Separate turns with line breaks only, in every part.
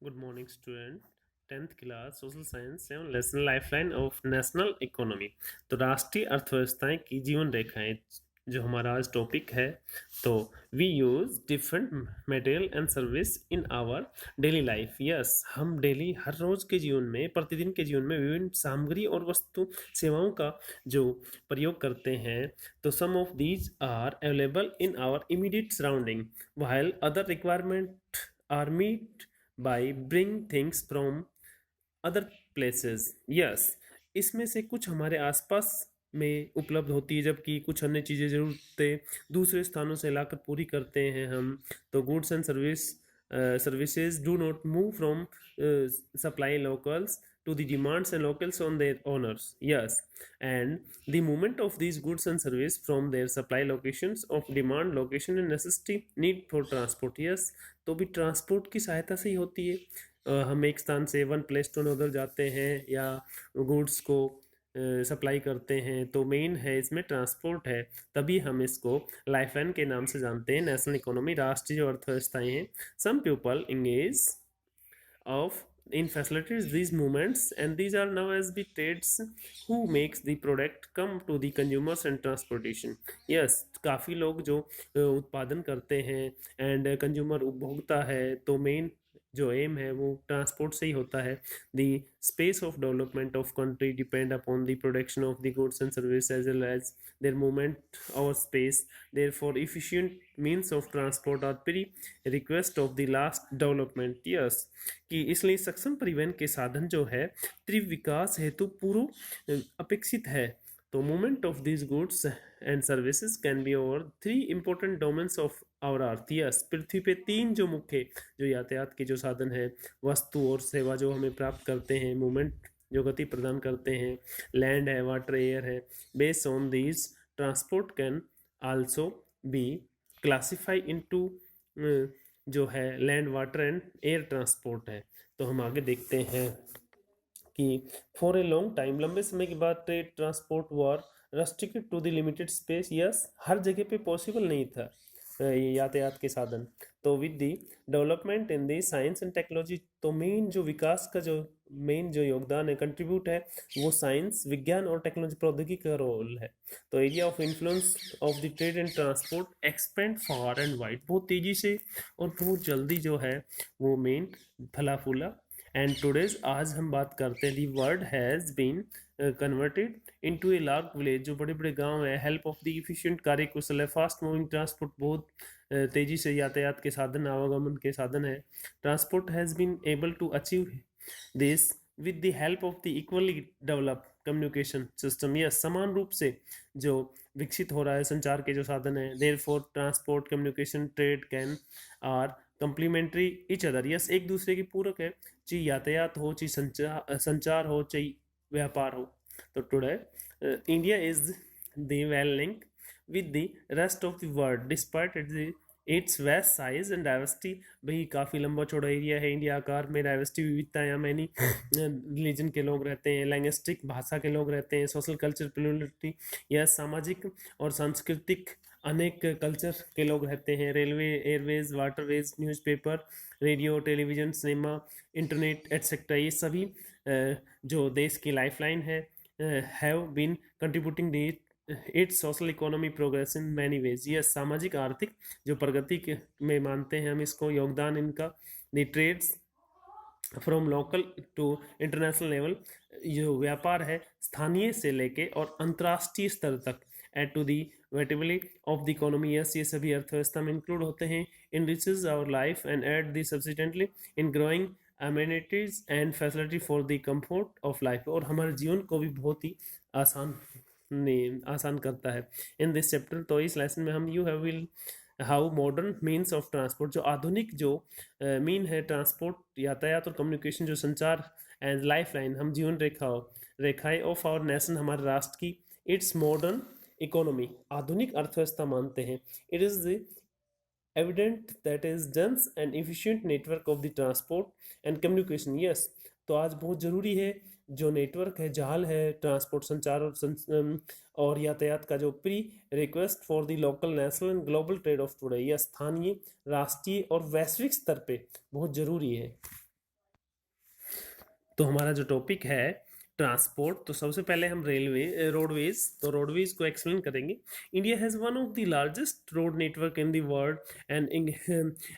Good morning, student. 10th class social science 7 lesson lifeline of national economy. तो राष्ट्रीय अर्थव्यवस्थाएं की जीवन रेखाएं जो हमारा आज टॉपिक है। तो we use different material and service in our daily life. Yes, हम डेली हर रोज के जीवन में, प्रतिदिन के जीवन में विभिन्न सामग्री और वस्तु सेवाओं का जो प्रयोग करते हैं। तो some of these are available in our immediate surrounding while other requirement are met by bring things from other places. Yes, इसमें से कुछ हमारे आसपास में उपलब्ध होती है, जबकि कुछ अन्य चीज़ें ज़रूरतें दूसरे स्थानों से लाकर पूरी करते हैं हम। तो goods and services do not move from supply locals to the demands and locals on their owners. Yes, and the movement of these goods and service from their supply locations of demand location and necessity need for transport. Yes, तो भी transport की सहायता से ही होती है। हम एक स्थान से वन प्लेस टू अनदर जाते हैं या गुड्स को सप्लाई करते हैं, तो मेन है इसमें ट्रांसपोर्ट है। तभी हम इसको लाइफलाइन के नाम से जानते हैं, नेशनल इकोनॉमी, राष्ट्रीय जो अर्थव्यवस्थाएं हैं। Some people engage of in facilities these movements, and these are now as the trades who makes the product come to the consumers and transportation. Yes, काफ़ी लोग जो उत्पादन करते हैं एंड कंज्यूमर उपभोक्ता है, तो मेन जो एम है वो ट्रांसपोर्ट से ही होता है। The space of development of country depend upon the production of the goods and service as well as their movement और space. Therefore efficient means of transport are pre request of the last development. Yes, कि इसलिए सक्षम परिवहन के साधन जो है तीव्र विकास हेतु पूर्व अपेक्षित है। तो movement of this goods and services can be over 3 important domains of our earth. Yes, पृथ्वी पे 3 जो मुख्य जो यातायात के जो साधन है, वस्तु और सेवा जो हमें प्राप्त करते हैं, मूवमेंट जो गति प्रदान करते हैं, लैंड है, वाटर, एयर है। Based on these transport can also be classify into जो है land, water and air transport है। तो हम आगे देखते हैं कि फॉर ए लॉन्ग टाइम, लंबे समय के बाद trade transport were restricted to the limited space. Yes, हर जगह पे पॉसिबल नहीं था ये यातायात के साधन। तो with the development in the science and technology, तो मेन जो विकास का जो मेन जो योगदान है, कंट्रीब्यूट है, वो साइंस, विज्ञान और टेक्नोलॉजी, प्रौद्योगिकी का रोल है। तो area of influence of the trade and transport expand far and wide, बहुत तेजी से और बहुत जल्दी जो है वो मेन फला फूला। एंड टुडेज, आज हम बात करते हैं, the world has been converted into a large village, जो बड़े बड़े गांव है, हेल्प ऑफ द इफिशिएंट कार्य कुशल है, फास्ट मूविंग ट्रांसपोर्ट, बहुत तेजी से यातायात के साधन, आवागमन के साधन है। Transport has been able to achieve this with the help of the equally develop communication system. यह समान रूप से जो विकसित हो रहा है संचार के जो साधन है। Therefore transport, communication, trade can are complementary each other. Yes, एक दूसरे की पूरक है, चाहे यातायात हो, चाहे संचार हो, चाहे व्यापार हो। तो today India is the well link with the rest of the world despite it's waste size and diversity. भाई काफ़ी लंबा चौड़ा एरिया है इंडिया, आकार में, डाइवर्सिटी, विविधता, यहाँ मैनी रिलीजन के लोग रहते हैं, लैंग्विस्टिक भाषा के लोग रहते हैं, सोशल कल्चर प्लुरलिटी, यह सामाजिक और सांस्कृतिक अनेक कल्चर के लोग रहते हैं। Railways, airways, waterways, newspaper, radio, television, cinema, internet etcetera, ये सभी जो देश की लाइफलाइन है, have been contributing the its social economy progress in many ways. ये सामाजिक आर्थिक जो प्रगति में मानते हैं हम इसको, योगदान इनका। The trades from local to international level, जो व्यापार है स्थानीय से लेके और अंतर्राष्ट्रीय स्तर तक, एट टू दी वेटिबली ऑफ द इकोनॉमी। यस, ये सभी अर्थव्यवस्था में इंक्लूड होते हैं। Enriches our life and add the substantially in growing amenities and facility for the comfort of life, और हमारे जीवन को भी बहुत ही आसान करता है। इन दिस चैप्टर, तो इस लेसन में हम you have will how modern means of transport, जो आधुनिक जो मीन है ट्रांसपोर्ट, यातायात और कम्युनिकेशन, जो संचार एंड लाइफ लाइन, हम जीवन रेखाएं ऑफ आवर नेशन, हमारे राष्ट्र की, इट्स मॉडर्न इकोनॉमी, आधुनिक अर्थव्यवस्था मानते हैं। It is the evident that is dense and efficient network of the transport and communication. Yes, तो आज बहुत ज़रूरी है जो नेटवर्क है, जाल है, ट्रांसपोर्ट, संचार और यातायात का, जो pre request for the local, national and global trade off today, यह स्थानीय, राष्ट्रीय और वैश्विक स्तर पे बहुत ज़रूरी है। तो हमारा जो टॉपिक है ट्रांसपोर्ट, तो सबसे पहले हम रोडवेज, तो रोडवेज को एक्सप्लेन करेंगे। India has one of the largest road network in the world and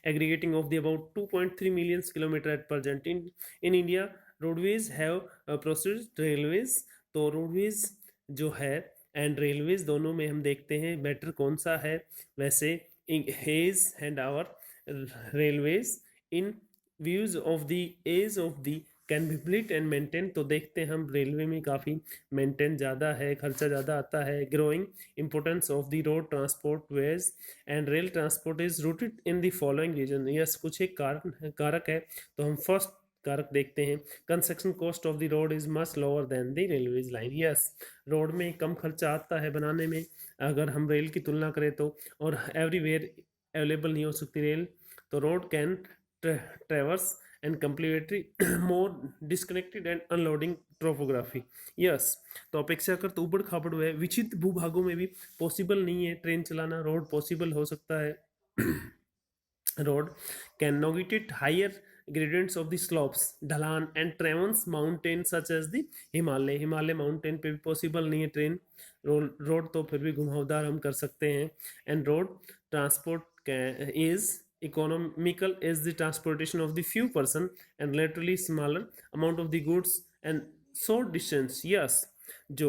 aggregating of the about 2.3 million kilometre at present in India. Roadways have processed railways, तो roadways जो है एंड रेलवेज दोनों में हम देखते हैं बेटर कौन सा है। वैसे hedge and our railways in views of the age of the can be built and maintain, तो देखते हैं हम रेलवे में काफ़ी मेंटेन ज़्यादा है, खर्चा ज़्यादा आता है। Growing importance of the road transport ways and rail transport is rooted in the following reason. Yes, कुछ एक कारक है, तो हम फर्स्ट कारक देखते हैं। Construction cost of the road is much lower than the railways line. Yes, road में कम खर्चा आता है बनाने में अगर हम रेल की तुलना करें तो, और एवरीवेयर अवेलेबल नहीं हो सकती रेल, तो road can ट्रेवर्स and completely more disconnected and unloading topography. Yes, तो अपेक्षाकृत उबड़ खाबड़ है, विचित्र भूभागों में भी पॉसिबल नहीं है ट्रेन चलाना, रोड पॉसिबल हो सकता है। Road can navigate higher gradients of the slopes, ढलान and traverse mountain such as the Himalaya mountain पे भी पॉसिबल नहीं है ट्रेन। रोड तो फिर भी घुमावदार हम कर सकते हैं। And road transport is economical is the transportation of the few person and relatively smaller amount of the goods and short distance. Yes, जो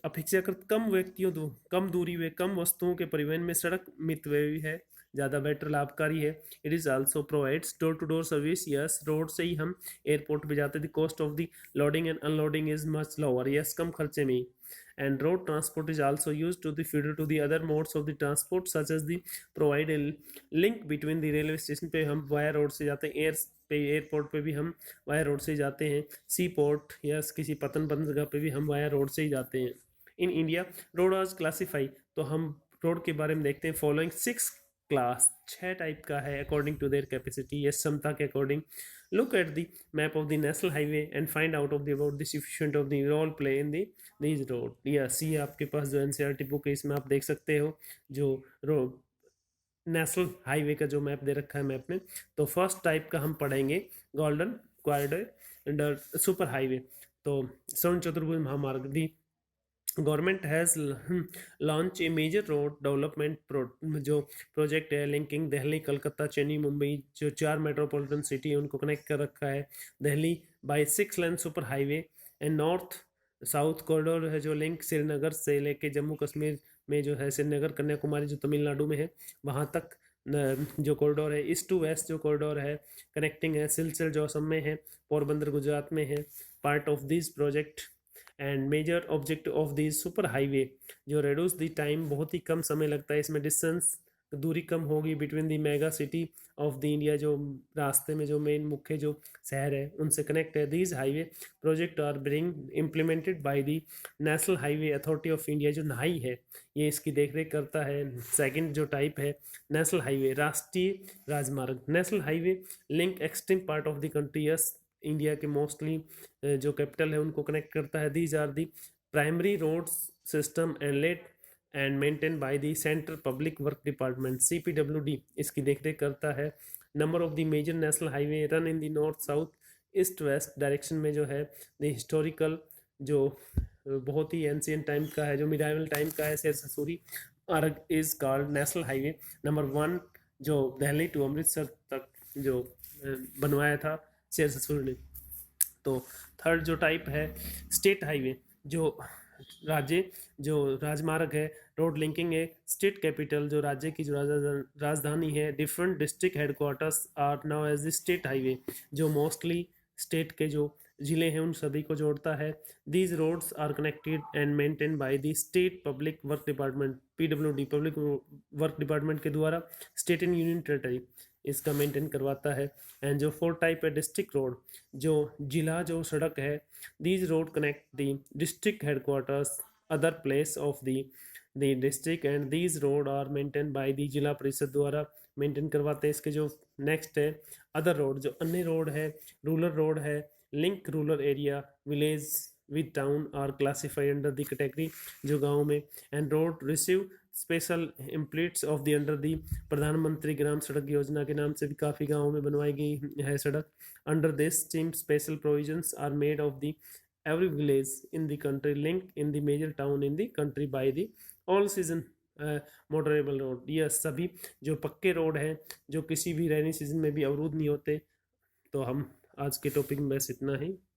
अपेक्षाकृत कम व्यक्तियों तो कम दूरी व कम वस्तुओं के परिवहन में सड़क मितव्ययी है, ज़्यादा बेटर लाभकारी है। It is also provides door to door service. Yes, road से ही हम एयरपोर्ट पे जाते थे। Cost of the loading and unloading is much lower. Yes, कम खर्चे में ही। And road transport is also used to the feeder to the other modes of the transport such as the provide a link between the railway station पे हम via road से जाते हैं, airport पे भी हम वाया रोड से जाते हैं, सी पोर्ट या किसी पतन बंद जगह पे भी हम वाया रोड से ही जाते हैं। इन इंडिया रोड आज क्लासीफाई, तो हम रोड के बारे में देखते हैं। फॉलोइंग 6 क्लास, 6 टाइप का है अकॉर्डिंग टू देयर कैपेसिटी या क्षमता के according. Look at the map of the national highway and find out of the about the sufficient of the role play in these road. या सी आपके पास जो NCERT book है, इसमें आप देख सकते हो जो रोड नेशनल हाईवे का जो मैप दे रखा है मैप में। तो फर्स्ट टाइप का हम पढ़ेंगे गोल्डन क्वारिडोर सुपर हाईवे। तो स्वर्ण चतुर्भुज महामार्ग the government has launch a major road development जो प्रोजेक्ट है लिंकिंग दिल्ली, कलकत्ता, चेन्नई, मुंबई, जो 4 मेट्रोपॉलिटन सिटी है उनको कनेक्ट कर रखा है। Delhi by 6 lane super highway and north south corridor है जो लिंक श्रीनगर से लेके जम्मू कश्मीर में जो है, श्रीनगर कन्याकुमारी जो तमिलनाडु में है वहाँ तक जो कॉरिडोर है। ईस्ट टू वेस्ट जो कॉरिडोर है कनेक्टिंग है, सिलचर जो असम में है, पोरबंदर गुजरात में है। Part of this project and major objective of the super highway जो रिड्यूस दी टाइम, बहुत ही कम समय लगता है इसमें, डिस्टेंस दूरी कम होगी between the mega city of the India, जो रास्ते में जो मेन मुख्य जो शहर है उनसे कनेक्ट है। These highway project are being implemented by the National Highway Authority of India, जो नाई है ये इसकी देखरेख करता है। सेकंड जो टाइप है नेशनल हाईवे, राष्ट्रीय राजमार्ग। National highway link extreme part of the country, yes India के मोस्टली जो कैपिटल है उनको कनेक्ट करता है। These are the primary roads system and laid and maintain by the Central Public Work Department, CPWD इसकी देखरेख करता है। Number of the major national highway run in the north south east west direction में जो है the historical जो बहुत ही ancient time का है, जो मिडाइवल टाइम का है, शेर ससूरी आर्ग is called national highway. Number 1 जो दिल्ली टू अमृतसर तक जो बनवाया था शेर ससुर ने। तो थर्ड जो टाइप है स्टेट हाईवे, जो राजमार्ग है, रोड लिंकिंग है स्टेट कैपिटल, जो राज्य की जो राजधानी है, different district headquarters are now as the state highway, जो मोस्टली स्टेट के जो जिले हैं उन सभी को जोड़ता है। These roads are connected and maintain by the State Public Work Department, PWD Public Work Department के द्वारा। स्टेट एंड यूनियन टेरिटरी इसका मेंटेन करवाता है। एंड जो 4 टाइप है डिस्ट्रिक्ट रोड, जो जिला जो सड़क है, these road connect the district headquarters other place of the district and these road are maintain by the Zila Parishad द्वारा मेंटेन करवाते हैं। इसके जो नेक्स्ट है अदर रोड, जो अन्य रोड है, रूरल रोड है, link rural area, village with town are classified under the category, जो गाँव में। And road receive special इम्प्लीट्स of the under the प्रधानमंत्री ग्राम सड़क योजना के नाम से भी काफ़ी गाँवों में बनवाई गई है सड़क। Under this scheme special provisions are made of the every village in the country linked in the major town in the country by the all season motorable road. यह सभी जो पक्के रोड हैं जो किसी भी रेनी सीजन में भी अवरुद्ध नहीं होते। तो हम आज के टॉपिक में बस इतना ही।